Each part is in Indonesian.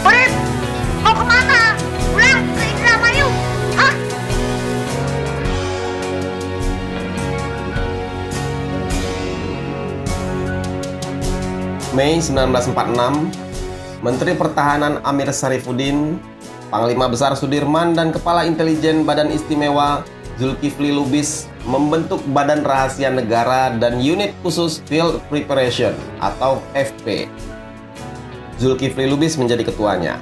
Murid, mau kemana? Pulang ke Indramayu? Hah? Mei 1946, Menteri Pertahanan Amir Syarifuddin, Panglima Besar Sudirman, dan Kepala Intelijen Badan Istimewa Zulkifli Lubis membentuk Badan Rahasia Negara dan Unit Khusus Field Preparation atau FP. Zulkifli Lubis menjadi ketuanya.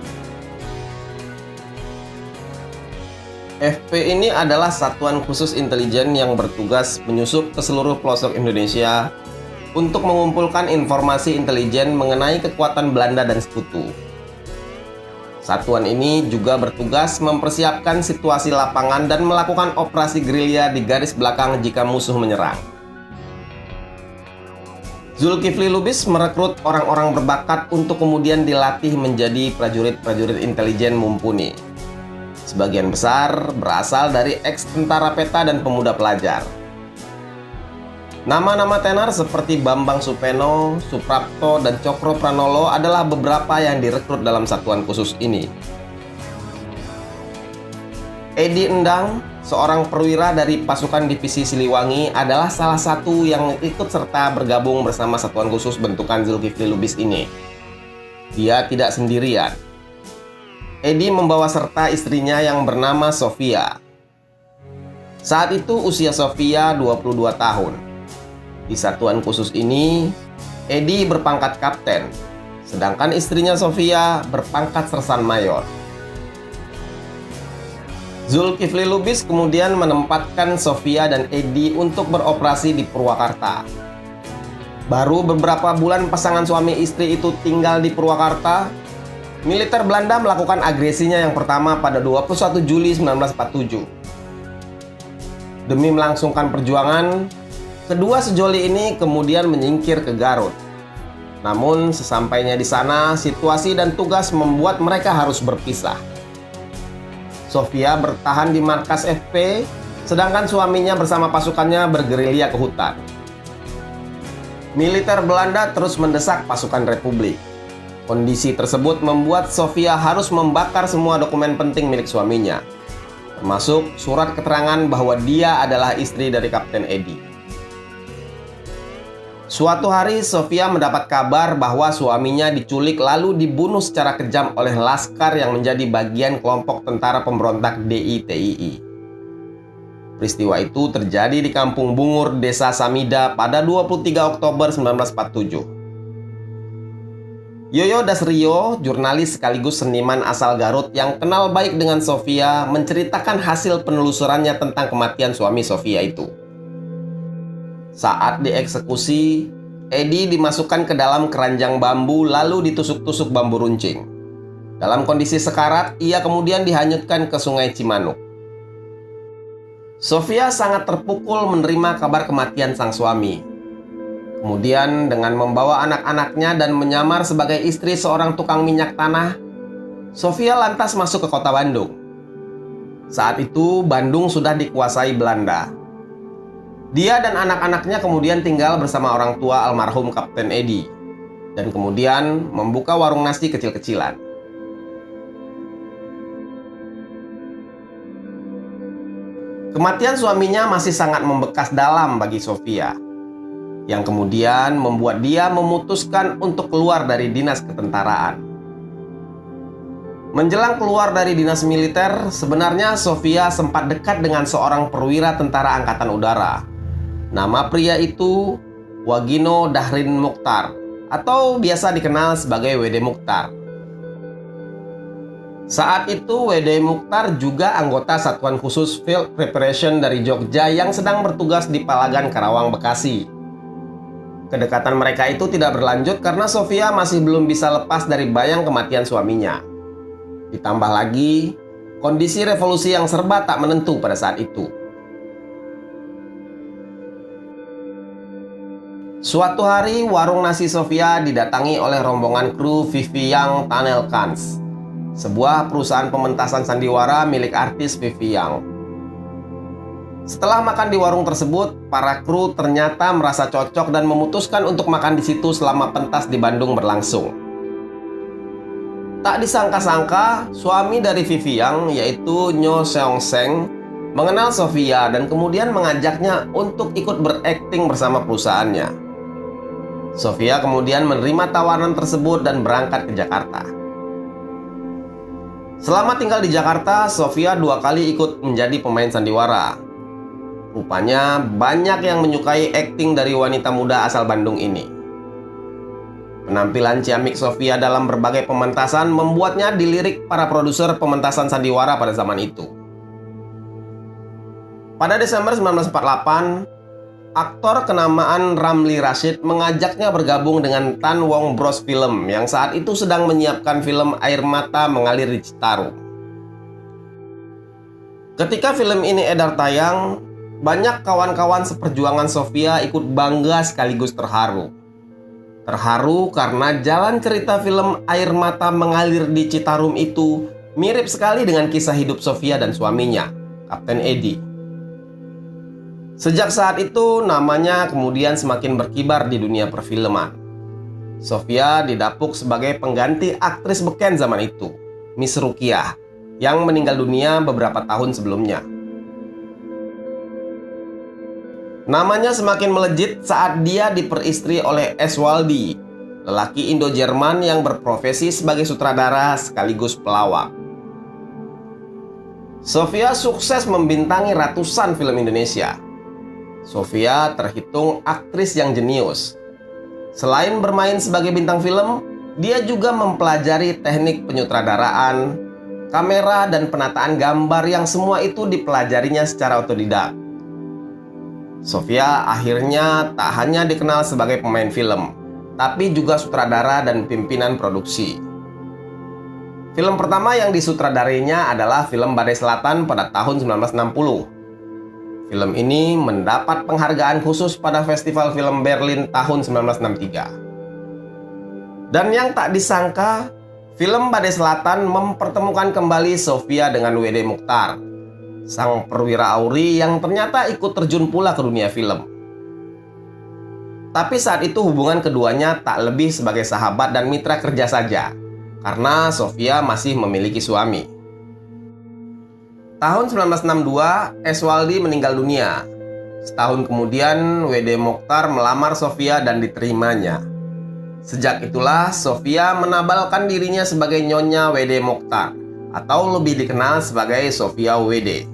FP ini adalah satuan khusus intelijen yang bertugas menyusup ke seluruh pelosok Indonesia untuk mengumpulkan informasi intelijen mengenai kekuatan Belanda dan sekutu. Satuan ini juga bertugas mempersiapkan situasi lapangan dan melakukan operasi gerilya di garis belakang jika musuh menyerang. Zulkifli Lubis merekrut orang-orang berbakat untuk kemudian dilatih menjadi prajurit-prajurit intelijen mumpuni. Sebagian besar berasal dari eks-tentara peta dan pemuda pelajar. Nama-nama tenar seperti Bambang Supeno, Suprapto, dan Cokro Pranolo adalah beberapa yang direkrut dalam satuan khusus ini. Edi Endang, seorang perwira dari pasukan divisi Siliwangi, adalah salah satu yang ikut serta bergabung bersama satuan khusus bentukan Zulkifli Lubis ini. Dia tidak sendirian. Edi membawa serta istrinya yang bernama Sofia. Saat itu usia Sofia 22 tahun. Di satuan khusus ini, Edi berpangkat kapten, sedangkan istrinya Sofia berpangkat sersan mayor. Zulkifli Lubis kemudian menempatkan Sofia dan Edi untuk beroperasi di Purwakarta. Baru beberapa bulan pasangan suami istri itu tinggal di Purwakarta, militer Belanda melakukan agresinya yang pertama pada 21 Juli 1947. Demi melangsungkan perjuangan, kedua sejoli ini kemudian menyingkir ke Garut. Namun sesampainya di sana, situasi dan tugas membuat mereka harus berpisah. Sofia bertahan di markas FP, sedangkan suaminya bersama pasukannya bergerilya ke hutan. Militer Belanda terus mendesak pasukan Republik. Kondisi tersebut membuat Sofia harus membakar semua dokumen penting milik suaminya, termasuk surat keterangan bahwa dia adalah istri dari Kapten Edi. Suatu hari, Sofia mendapat kabar bahwa suaminya diculik lalu dibunuh secara kejam oleh laskar yang menjadi bagian kelompok tentara pemberontak DITII. Peristiwa itu terjadi di Kampung Bungur, Desa Samida pada 23 Oktober 1947. Yoyo Dasrio, jurnalis sekaligus seniman asal Garut yang kenal baik dengan Sofia, menceritakan hasil penelusurannya tentang kematian suami Sofia itu. Saat dieksekusi, Edi dimasukkan ke dalam keranjang bambu lalu ditusuk-tusuk bambu runcing. Dalam kondisi sekarat, ia kemudian dihanyutkan ke Sungai Cimanuk. Sofia sangat terpukul menerima kabar kematian sang suami. Kemudian dengan membawa anak-anaknya dan menyamar sebagai istri seorang tukang minyak tanah, Sofia lantas masuk ke kota Bandung. Saat itu Bandung sudah dikuasai Belanda. Dia dan anak-anaknya kemudian tinggal bersama orang tua almarhum Kapten Edi, dan kemudian membuka warung nasi kecil-kecilan. Kematian suaminya masih sangat membekas dalam bagi Sofia, yang kemudian membuat dia memutuskan untuk keluar dari dinas ketentaraan. Menjelang keluar dari dinas militer, sebenarnya Sofia sempat dekat dengan seorang perwira tentara angkatan udara. Nama pria itu Wagino Dahrin Mukhtar, atau biasa dikenal sebagai WD Mukhtar. Saat itu WD Mukhtar juga anggota Satuan Khusus Field Preparation dari Jogja yang sedang bertugas di Palagan, Karawang, Bekasi. Kedekatan mereka itu tidak berlanjut karena Sofia masih belum bisa lepas dari bayang kematian suaminya. Ditambah lagi, kondisi revolusi yang serba tak menentu pada saat itu. Suatu hari, warung nasi Sofia didatangi oleh rombongan kru Vivi Young Tunnel Cans, sebuah perusahaan pementasan sandiwara milik artis Vivi Young. Setelah makan di warung tersebut, para kru ternyata merasa cocok dan memutuskan untuk makan di situ selama pentas di Bandung berlangsung. Tak disangka-sangka, suami dari Vivi Young, yaitu Nyo Seong Seng, mengenal Sofia dan kemudian mengajaknya untuk ikut berakting bersama perusahaannya. Sofia kemudian menerima tawaran tersebut dan berangkat ke Jakarta. Selama tinggal di Jakarta, Sofia 2 kali ikut menjadi pemain sandiwara. Rupanya banyak yang menyukai akting dari wanita muda asal Bandung ini. Penampilan ciamik Sofia dalam berbagai pementasan membuatnya dilirik para produser pementasan sandiwara pada zaman itu. Pada Desember 1948, aktor kenamaan Ramli Rashid mengajaknya bergabung dengan Tan Wong Bros Film yang saat itu sedang menyiapkan film Air Mata Mengalir di Citarum. Ketika film ini edar tayang, banyak kawan-kawan seperjuangan Sofia ikut bangga sekaligus terharu. Terharu karena jalan cerita film Air Mata Mengalir di Citarum itu mirip sekali dengan kisah hidup Sofia dan suaminya, Kapten Edi. Sejak saat itu, namanya kemudian semakin berkibar di dunia perfilman. Sofia didapuk sebagai pengganti aktris beken zaman itu, Miss Rukiah, yang meninggal dunia beberapa tahun sebelumnya. Namanya semakin melejit saat dia diperistri oleh Eswaldi, lelaki Indo-Jerman yang berprofesi sebagai sutradara sekaligus pelawak. Sofia sukses membintangi ratusan film Indonesia. Sofia terhitung aktris yang jenius. Selain bermain sebagai bintang film, dia juga mempelajari teknik penyutradaraan, kamera, dan penataan gambar yang semua itu dipelajarinya secara otodidak. Sofia akhirnya tak hanya dikenal sebagai pemain film, tapi juga sutradara dan pimpinan produksi. Film pertama yang disutradarinya adalah film Badai Selatan pada tahun 1960. Film ini mendapat penghargaan khusus pada Festival Film Berlin tahun 1963. Dan yang tak disangka, film Badai Selatan mempertemukan kembali Sofia dengan W.D. Mokhtar, sang perwira AURI yang ternyata ikut terjun pula ke dunia film. Tapi saat itu hubungan keduanya tak lebih sebagai sahabat dan mitra kerja saja, karena Sofia masih memiliki suami. Tahun 1962, Eswaldi meninggal dunia. Setahun kemudian, W.D. Mokhtar melamar Sofia dan diterimanya. Sejak itulah, Sofia menabalkan dirinya sebagai Nyonya W.D. Mokhtar, atau lebih dikenal sebagai Sofia W.D.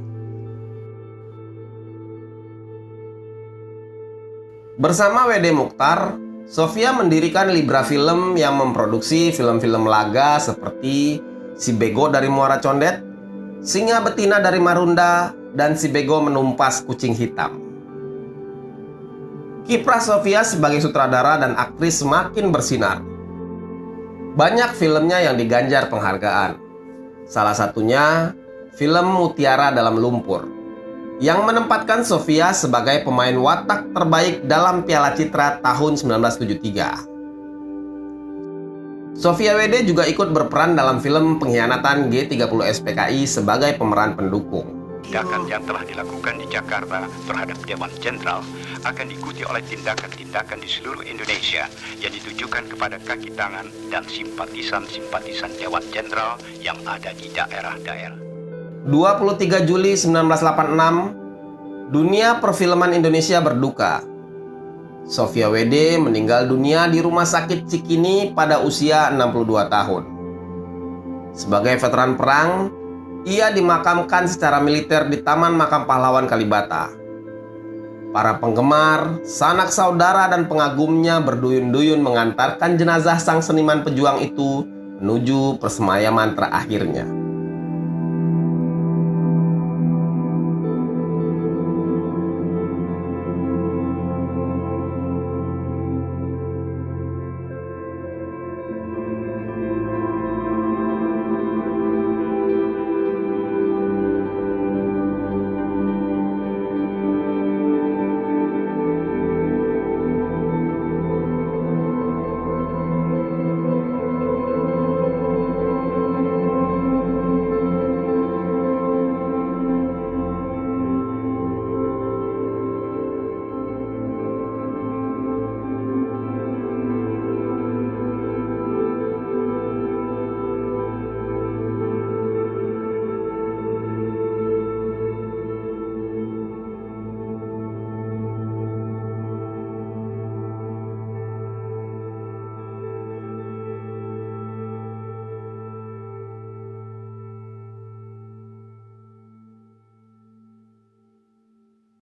Bersama W.D. Mokhtar, Sofia mendirikan Libra Film yang memproduksi film-film laga seperti Si Bego dari Muara Condet, Singa Betina dari Marunda, dan Si Bego Menumpas Kucing Hitam. Kiprah Sofia sebagai sutradara dan aktris semakin bersinar. Banyak filmnya yang diganjar penghargaan. Salah satunya film Mutiara Dalam Lumpur, yang menempatkan Sofia sebagai pemain watak terbaik dalam Piala Citra tahun 1973. Sofia W.D. juga ikut berperan dalam film Pengkhianatan G30 SPKI sebagai pemeran pendukung. Tindakan yang telah dilakukan di Jakarta terhadap Dewan Jenderal akan diikuti oleh tindakan-tindakan di seluruh Indonesia yang ditujukan kepada kaki tangan dan simpatisan-simpatisan Dewan Jenderal yang ada di daerah-daerah. 23 Juli 1986, dunia perfilman Indonesia berduka. Sofia W.D. meninggal dunia di Rumah Sakit Cikini pada usia 62 tahun. Sebagai veteran perang, ia dimakamkan secara militer di Taman Makam Pahlawan Kalibata. Para penggemar, sanak saudara, dan pengagumnya berduyun-duyun mengantarkan jenazah sang seniman pejuang itu menuju persemayaman terakhirnya.